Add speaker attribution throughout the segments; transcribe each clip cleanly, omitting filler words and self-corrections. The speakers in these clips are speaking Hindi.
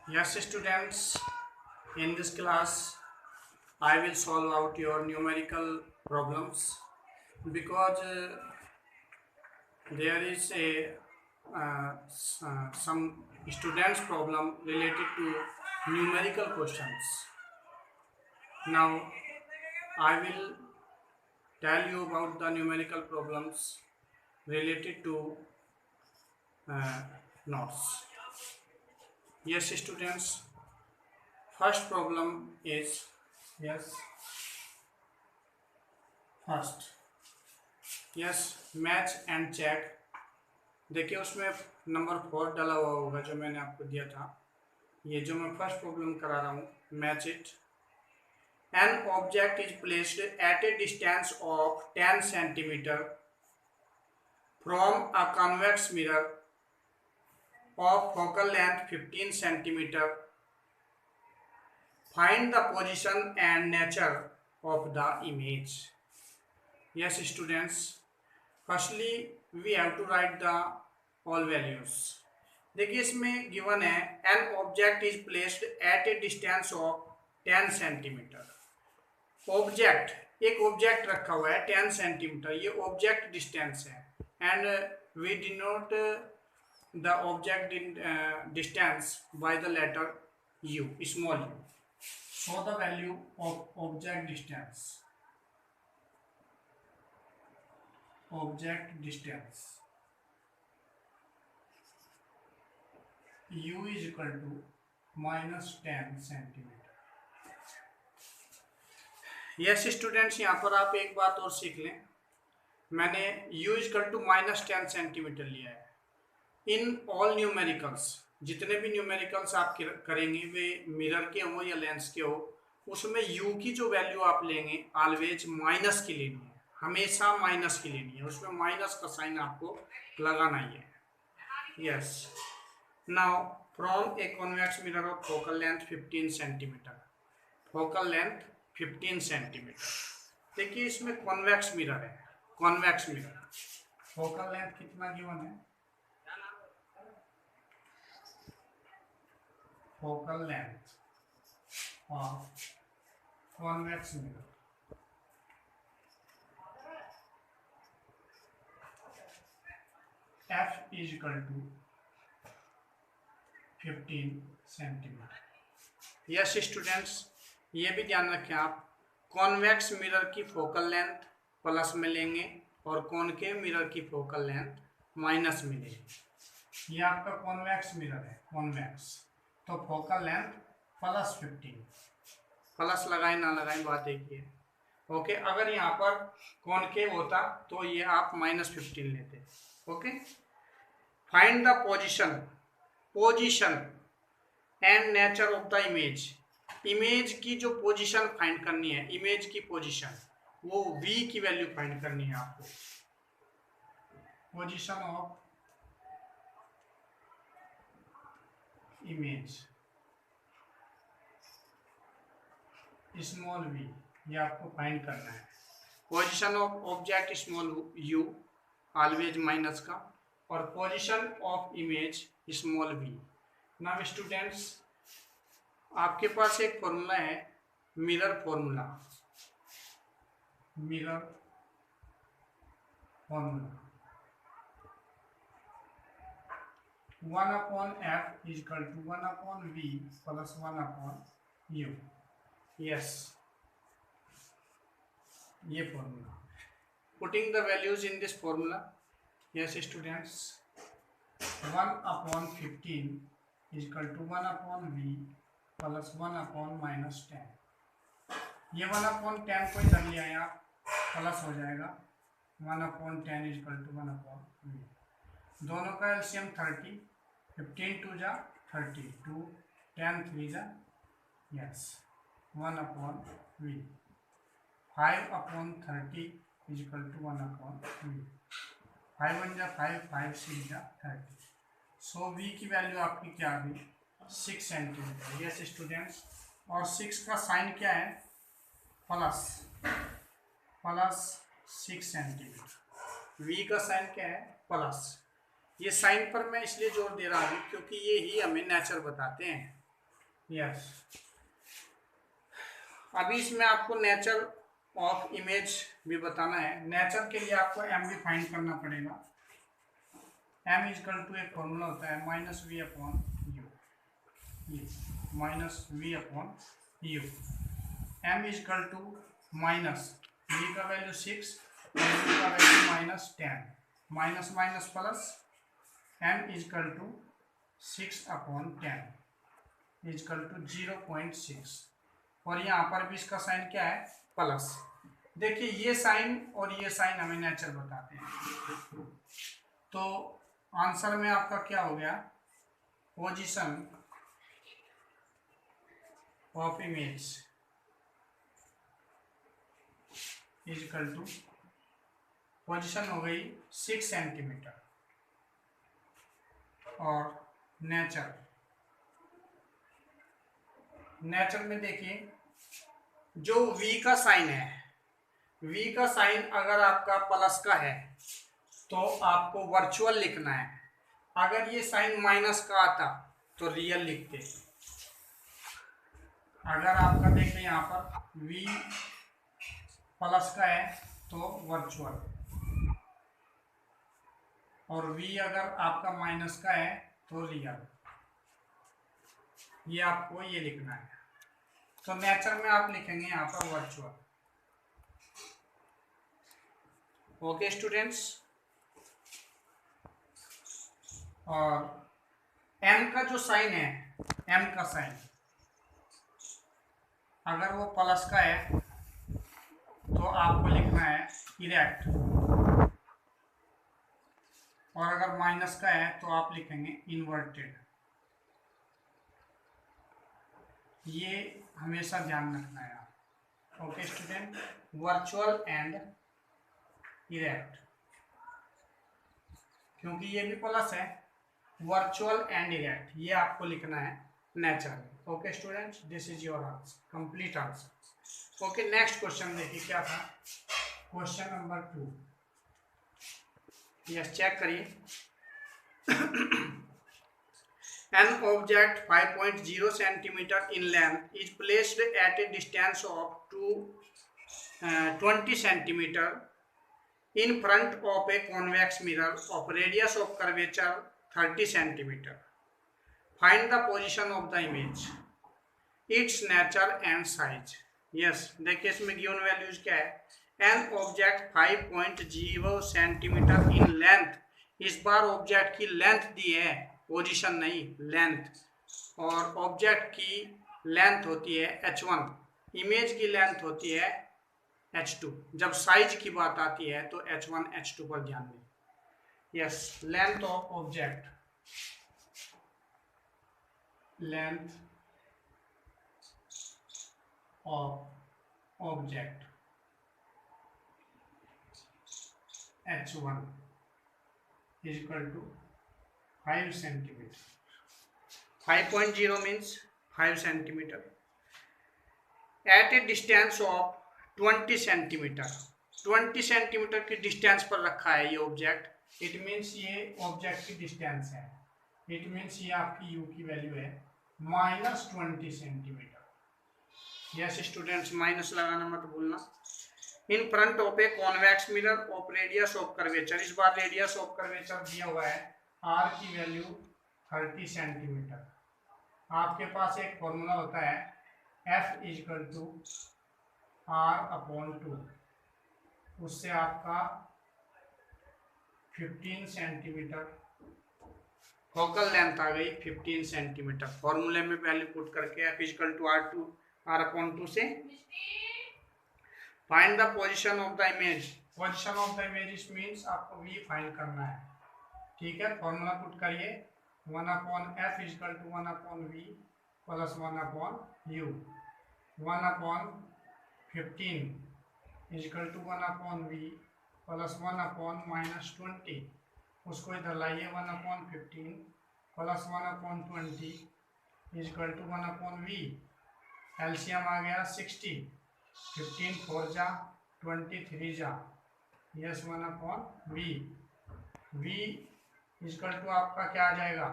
Speaker 1: Yes, students, in this class, I will solve out your numerical problems because there is some students problem related to numerical questions. Now, I will tell you about the numerical problems related to uh, notes. Yes, students, first problem is yes, first. Yes, match and check. देखिए उसमें नंबर 4 डाला हुआ होगा जो मैंने आपको दिया था। ये जो मैं फर्स्ट प्रॉब्लम करा रहा हूँ, match it. An object is placed at a distance of 10 centimetre from a convex mirror of focal length 15 centimetre. Find the position and nature of the image. Yes students, firstly we have to write the all values. देखिए इसमें गिवन है an object is placed at a distance of 10 centimetre. Object, एक ऑब्जेक्ट रखा हुआ है 10 सेंटीमीटर, ये ऑब्जेक्ट डिस्टेंस है and we denote the object distance by the letter U, small U. Show the value of object distance. Object distance u is equal to -10 centimetre. Yes students, यहाँ पर आप एक बात और सीख लें, मैंने u is equal to -10 centimetre लिया है। इन ऑल न्यूमेरिकल्स, जितने भी न्यूमेरिकल्स आप करेंगे वे मिरर के हो या लेंस के हो, उसमें u की जो वैल्यू आप लेंगे ऑलवेज माइनस की लेनी है, हमेशा माइनस की लेनी है, उसमें माइनस का साइन आपको लगाना ही है। Yes, now from a convex mirror of focal length 15 centimetre, focal length 15 centimetre. देखिए इसमें कॉन्वेक्स मिरर है, कॉन्वेक्स मिरर, फोकल लेंथ कितना गिवन है, focal length of convex mirror f is equal to 15 centimetre. Yes students, ये भी ध्यान रखें आप, कॉन्वेक्स मिरर की फोकल लेंथ प्लस में लेंगे और कॉनकेव मिरर की फोकल लेंथ माइनस में लेंगे। ये आपका कॉन्वेक्स मिरर है, कॉन्वेक्स, तो फोकल लेंथ +15, प्लस लगाए ना लगाए बात एक ही है। ओके, अगर यहाँ पर कॉनकेव होता तो ये आप -15 लेते। Okay, find the position, position and nature of the image. Image की जो पोजीशन फाइंड करनी है, इमेज की पोजीशन, वो v की वैल्यू फाइंड करनी है आपको। Position of image small v, ये आपको फाइंड करना है। Position of object small u, always minus का, और position of image small v। Now students, आपके पास एक फॉर्मूला है, mirror formula, mirror formula 1/f is equal to 1/v plus 1/u। Yes, ये formula, putting the values in this formula. Yes students, 1/15 is equal to 1/v plus 1/-10। ये 1/10 को इधर ले आए आप, प्लस हो जाएगा 1/10 is equal to 1/v। दोनों का एलसीएम 30, 15 2 जा 30, 2 10 3 जा, yes 1/v। 5/30 is equal to 1/v। 5 1 जा 5, 5 6 जा 30। सो v की वैल्यू आपकी क्या आ गई, 6 सेंटीमीटर। यस स्टूडेंट्स, और 6 का साइन क्या है, प्लस, प्लस 6 सेंटीमीटर। v का साइन क्या है, प्लस। ये साइन पर मैं इसलिए जोर दे रहा हूँ क्योंकि ये ही हमें नेचर बताते हैं। यस, अभी इसमें आपको नेचर ऑफ इमेज भी बताना है। नेचर के लिए आपको एम भी फाइंड करना पड़ेगा। एम इजकल टू एक फॉर्मूला होता है minus V upon U, minus V upon U. M equal to minus V का वैल्यू 6 और यू का value -10, minus minus plus, M equal to 6 upon 10 equal to 0.6, और यहाँ पर भी इसका साइन क्या है, प्लस। देखिए ये साइन और ये साइन हमें नेचर बताते हैं, तो आंसर में आपका क्या हो गया, position of image equal to, position हो गई 6 सेंटीमीटर, और नेचर में देखिए जो v का साइन है, v का साइन अगर आपका प्लस का है तो आपको वर्चुअल लिखना है, अगर ये साइन माइनस का आता तो रियल लिखते। अगर आपका देखें यहाँ पर v प्लस का है तो वर्चुअल, और v अगर आपका माइनस का है तो रियल, ये आपको ये लिखना है। तो नेचर में आप लिखेंगे यहाँ पर वर्चुअल। ओके स्टूडेंट्स, और m का जो साइन है, m का साइन अगर वो प्लस का है तो आपको लिखना है इरेक्ट, और अगर माइनस का है तो आप लिखेंगे इन्वर्टेड। ये हमेशा ध्यान रखना है आप। Okay student, virtual and erect, क्योंकि ये भी प्लस है, वर्चुअल एंड इरेक्ट, ये आपको लिखना है nature. Okay students, this is your answer, complete answer. Okay, next question देखिए क्या था, क्वेश्चन नंबर 2। यस, चेक करिए। An object 5.0 centimeter in length is placed at a distance of 20 centimeter in front of a convex mirror of radius of curvature 30 centimeter. Find the position of the image, its nature and size. Yes, देखिए इसमें गिवन वैल्यूज क्या है, an object 5.0 centimeter in length, इस बार ऑब्जेक्ट की लेंथ दी है, पोजीशन नहीं, लेंथ, और ऑब्जेक्ट की लेंथ होती है h1, इमेज की लेंथ होती है h2। जब साइज की बात आती है तो h1 h2 पर ध्यान दें। Yes, length of object, length of object h1 is equal to 5 centimeter. 5.0 means 5 centimeter at a distance of 20 centimeter. 20 centimetre की डिस्टेंस पर रखा है ये ऑब्जेक्ट, इट मीन्स ये ऑब्जेक्ट की डिस्टेंस है, इट मीन्स ये आपकी u की वैल्यू है -20 सेंटीमीटर। यस स्टूडेंट्स, माइनस लगाना मत भूलना। इन front of a convex mirror of radius of curvature, इस बार रेडियस ऑफ कर्वेचर दिया हुआ है r की वैल्यू 30 सेंटीमीटर। आपके पास एक फॉर्मूला होता है f इजकल टू r/2, उससे आपका 15 सेंटीमीटर फोकल लेंथ आ गई, 15 सेंटीमीटर। फॉर्मूले में वैल्यू पुट करके f इजकल टू r/2 से find the position of the image. Position of the image means आपको v फाइंड करना है, ठीक है। फॉर्मूला पुट करिए, 1/f equal to 1/v plus 1/u, 1/15 equal to 1/v प्लस 1/-20, उसको इधर लाइए, 1/15 plus 1/20 equal to 1/v, LCM आ गया 60, 15 4 जा 23 जा, yes 1/v, v is equal to आपका क्या आ जाएगा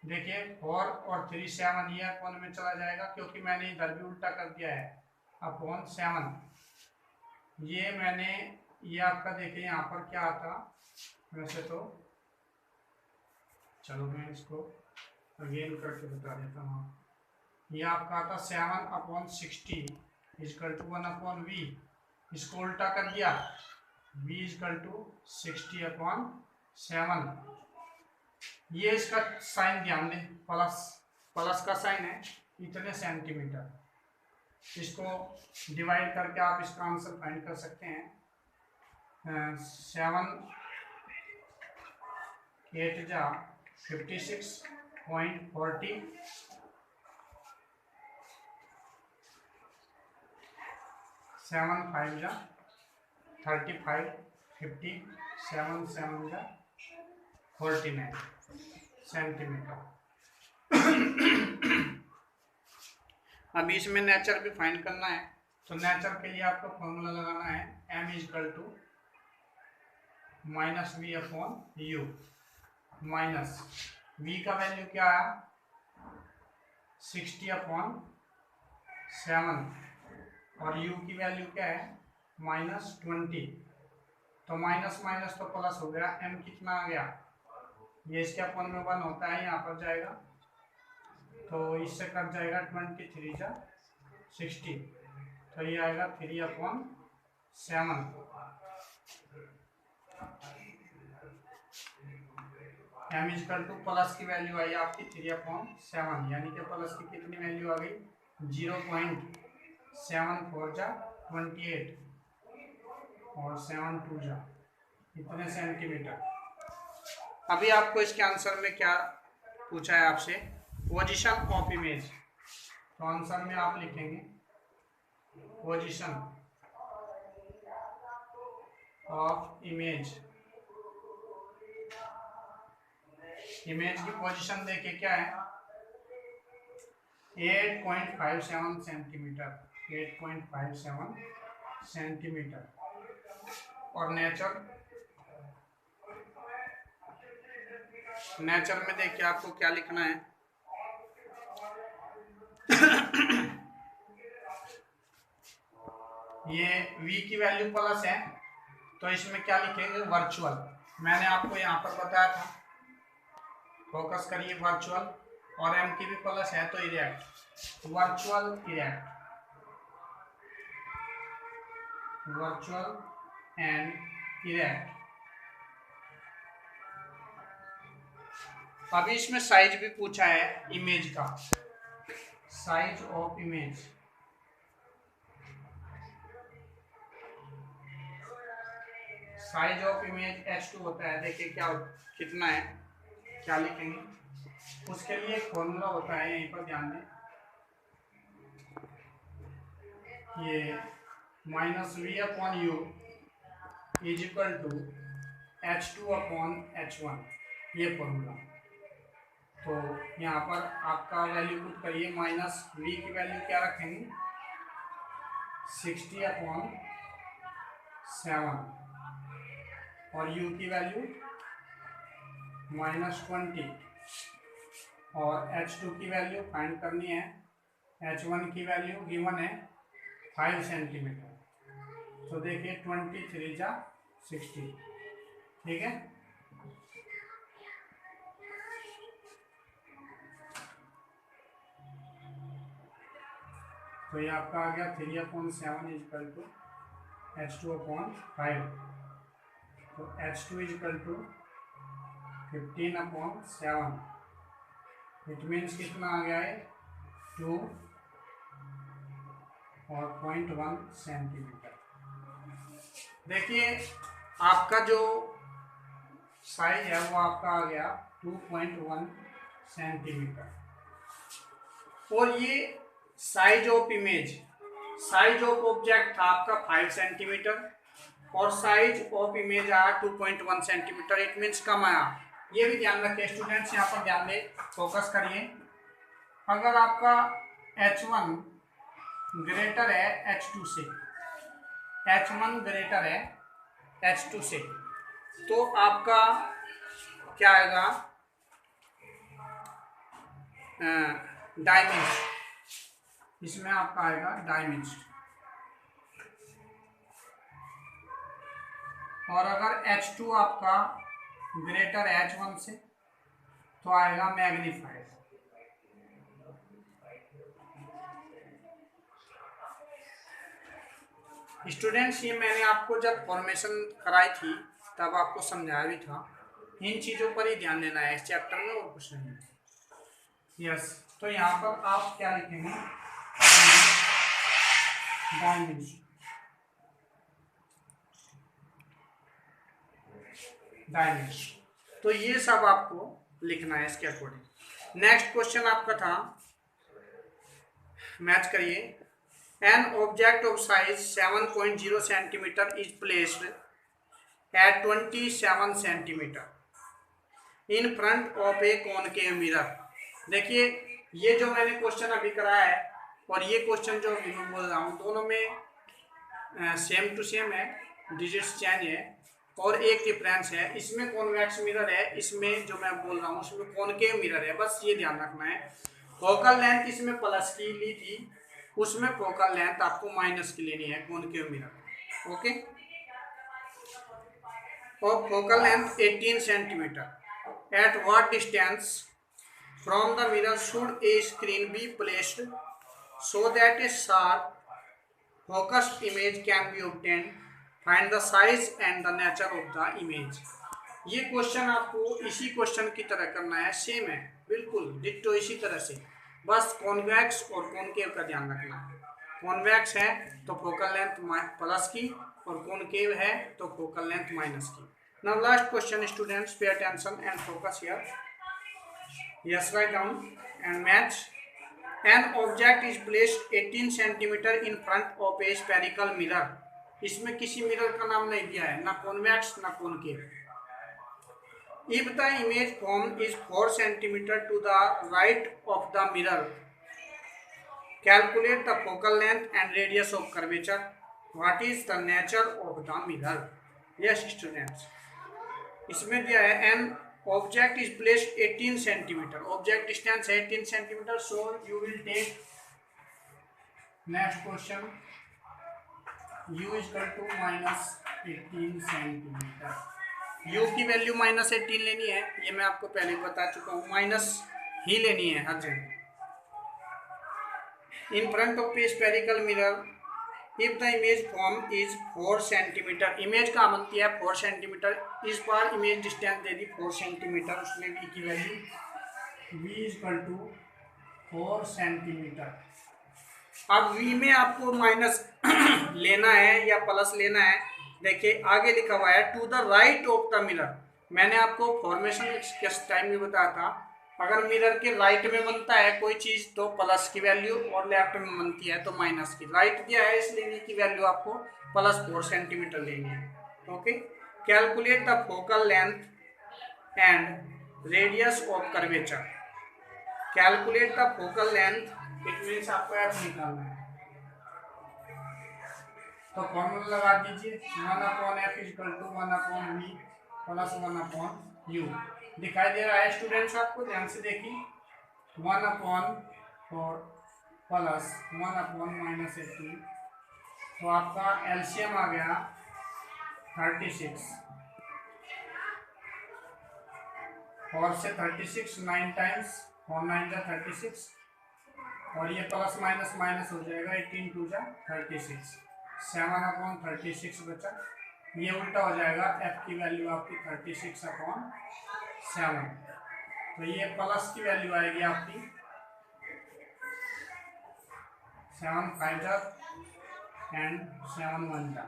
Speaker 1: देखिए 4 और 3 7, ये कौन में चला जाएगा क्योंकि मैंने इधर भी उल्टा कर दिया है, अपॉन 7। ये मैंने ये आपका देखिए यहाँ पर क्या आता, वैसे तो चलो मैं इसको अगेन करके बता देता हूँ। ये आपका आता 7/60 इजकल टू 1/v। इसको उल्टा कर दिया, v इजकल टू 60/7। ये इसका साइन ध्यान दें, प्लस प्लस का साइन है, इतने सेंटीमीटर। इसको डिवाइड करके आप इसका आंसर फाइंड कर सकते हैं। 7 8 जा 56.40, 7 5 जा 35, 50, 7 7 जा 49 सेंटीमीटर। अभी इसमें नेचर भी फाइंड करना है, तो नेचर के लिए आपको फॉर्मूला लगाना है m equal to -v/u। Minus v का वैल्यू क्या है 60/7 और u की वैल्यू क्या है -20। तो माइनस माइनस तो प्लस हो गया, m कितना आ गया, ये इसके अपॉन में 1 होता है, यहाँ पर जाएगा तो इससे कट जाएगा 23 जा 60, तो ये आएगा 3/7। m इजकल टू प्लस की वैल्यू आई आपकी 3/7, यानी कि प्लस की कितनी वैल्यू आ गई 0.74 जा 28 और 7 2 जा इतने सेंटीमीटर। अभी आपको इसके आंसर में क्या पूछा है आपसे, पोजीशन ऑफ इमेज। तो आंसर में आप लिखेंगे पोजीशन ऑफ इमेज। इमेज की पोजीशन देखिए क्या है 8.57 सेंटीमीटर, 8.57 सेंटीमीटर। और नेचर में देखिए आपको क्या लिखना है ये v की वैल्यू प्लस है, तो इसमें क्या लिखेंगे वर्चुअल। मैंने आपको यहाँ पर बताया था, फोकस करिए वर्चुअल, और m की भी प्लस है तो erect, virtual erect, virtual and erect. अभी इसमें साइज भी पूछा है इमेज का, size of image. Size of image h2 होता है, देखिए क्या कितना है, क्या लिखेंगे, उसके लिए एक फॉर्मूला होता है, यहीं पर ध्यान दें, ये -v/u is equal to h2/h1, ये फॉर्मूला। तो यहाँ पर आपका वैल्यू पुट करिए, -v की वैल्यू क्या रखेंगे 60/7 और u की वैल्यू -20 और h2 की वैल्यू फाइंड करनी है, h1 की वैल्यू गिवन है 5 सेंटीमीटर। तो देखिए 23 जा 60, ठीक है। तो ये आपका आ गया 3/7 इजकल टू h2/5। तो h2 is equal to 15/7, it means कितना आ गया है 2 और 0.1 सेंटीमीटर। देखिए आपका जो साइज है वो आपका आ गया 2.1 सेंटीमीटर। और ये size of image, size of object था आपका 5 सेंटीमीटर और साइज ऑफ इमेज आया 2.1 सेंटीमीटर, इट मीन्स कम आया। ये भी ध्यान रखें स्टूडेंट्स, यहाँ पर ध्यान दें, फोकस करिए। अगर आपका h1 ग्रेटर है h2 से, h1 ग्रेटर है h2 से, तो आपका क्या आएगा डायमेंशन, इसमें आपका आएगा डायमेंशन। और अगर H2 आपका ग्रेटर H1 से तो आएगा मैग्नीफाइड। स्टूडेंट्स, ये मैंने आपको जब फॉर्मेशन कराई थी तब आपको समझाया भी था, इन चीज़ों पर ही ध्यान देना है इस चैप्टर में, और कुछ नहीं। यस, तो यहाँ पर आप क्या लिखेंगे, डायमेंशन, डायमेंशन। तो ये सब आपको लिखना है इसके अकॉर्डिंग। नेक्स्ट क्वेश्चन आपका था, मैच करिए, an object of size 7.0 centimetre is placed eight 27 centimetre in front of A concave mirror. देखिए, ये जो मैंने क्वेश्चन अभी कराया है और ये क्वेश्चन जो अभी मैं बोल रहा हूँ, दोनों में सेम टू सेम है, डिजिट्स चेंज है और एक डिफरेंस है। इसमें कॉन्वेक्स मिरर है, इसमें जो मैं बोल रहा हूँ उसमें कॉनकेव मिरर है, बस ये ध्यान रखना है। फोकल लेंथ इसमें प्लस की ली थी, उसमें फोकल लेंथ आपको माइनस की लेनी है कॉनकेव मिरर। ओके, और focal length 18 centimetre. At what distance from the mirror should A screen be placed so that A sharp focused image can be obtained, find the size and the nature of the image. ये क्वेश्चन आपको इसी क्वेश्चन की तरह करना है, सेम है बिल्कुल डिट्टो इसी तरह से, बस कॉन्वेक्स और कॉनकेव का ध्यान रखना है। कॉन्वेक्स है तो फोकल लेंथ प्लस की, और कॉनकेव है तो फोकल लेंथ माइनस की। Now last question students, pay attention and focus here. Yes, write down and match. N object is placed 18 centimetre in front of a spherical mirror. इसमें किसी मिरर का नाम नहीं दिया है, ना कॉन्वेक्स ना concave. If the image form is 4 centimeter to the right of the mirror, calculate the focal length and radius of curvature. What is the nature of the mirror? Yes students, इसमें दिया है n object is placed 18 centimeter, object distance है 18 centimeter, so you will take next question, u is equal to minus 18 centimeter। u की वैल्यू माइनस 18 लेनी है, ये मैं आपको पहले बता चुका हूँ, माइनस ही लेनी है हर जगह। In front of a spherical mirror, if the image form is 4 centimetre, image का बनती है 4 सेंटीमीटर, इस बार इमेज डिस्टेंस दे दी 4 सेंटीमीटर, उसमें v की वैल्यू v is equal to 4 centimetre. अब v में आपको माइनस लेना है या प्लस लेना है, देखिए आगे लिखा हुआ है to the right of the mirror. मैंने आपको फॉर्मेशन किस टाइम में बताया था, अगर मिरर के राइट में बनता है कोई चीज तो प्लस की वैल्यू, और लेफ्ट में बनती है तो माइनस की। राइट दिया है इसलिए की वैल्यू आपको प्लस 4 सेंटीमीटर लेनी है। Okay, calculate the focal length and radius of curvature. Calculate the focal length, it means आपको एफ निकालना है, तो फॉर्मूला लगा दीजिए 1/f equal to 1/v plus 1/u। दिखाई दे रहा है स्टूडेंट्स आपको, ध्यान से देखिए, 1/4 प्लस 1/-18, तो आपका एलसीएम आ गया 36, और से 36 9 टाइम्स, और 9 जा 36, और ये प्लस माइनस माइनस हो जाएगा, 18 2 जा 36, 7/36 बचा। ये उल्टा हो जाएगा, f की वैल्यू आपकी 36/7, तो ये प्लस की वैल्यू आएगी आपकी 7 5 जा एंड 7 1 जा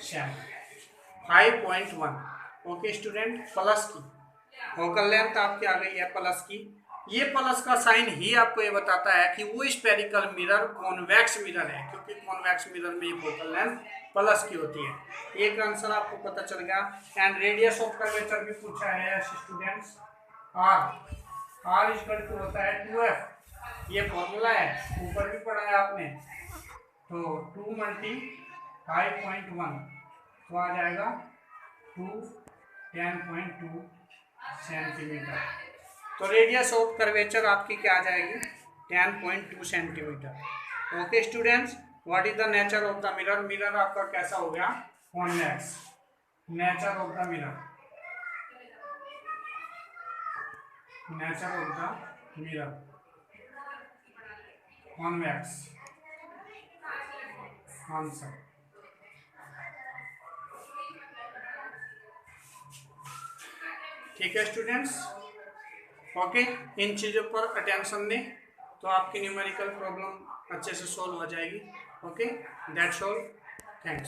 Speaker 1: 7, 5.1। ओके स्टूडेंट, प्लस की फोकल लेंथ आपकी आ गई है प्लस की। ये प्लस का साइन ही आपको ये बताता है कि वो स्फेरिकल मिरर कॉन्वेक्स मिरर है, क्योंकि कॉन्वेक्स मिरर में ये फोकल लेंथ प्लस की होती है। एक आंसर आपको पता चल गया। एंड रेडियस ऑफ कर्वेचर भी पूछा है students, r is equal to होता है 2f, ये फॉर्मूला है, ऊपर भी पढ़ा है आपने, तो 2 × 5.1 तो आ जाएगा 2 10.2 सेंटीमीटर। तो रेडियस ऑफ कर्वेचर आपकी क्या आ जाएगी 10.2 centimetre. Okay students, what is the nature of the mirror? Mirror आपका कैसा हो गया convex. Nature of the mirror, nature of the mirror convex answer. ठीक है स्टूडेंट्स, ओके इन चीज़ों पर अटेंशन दें तो आपकी न्यूमेरिकल प्रॉब्लम अच्छे से सॉल्व हो जाएगी। Okay that's all.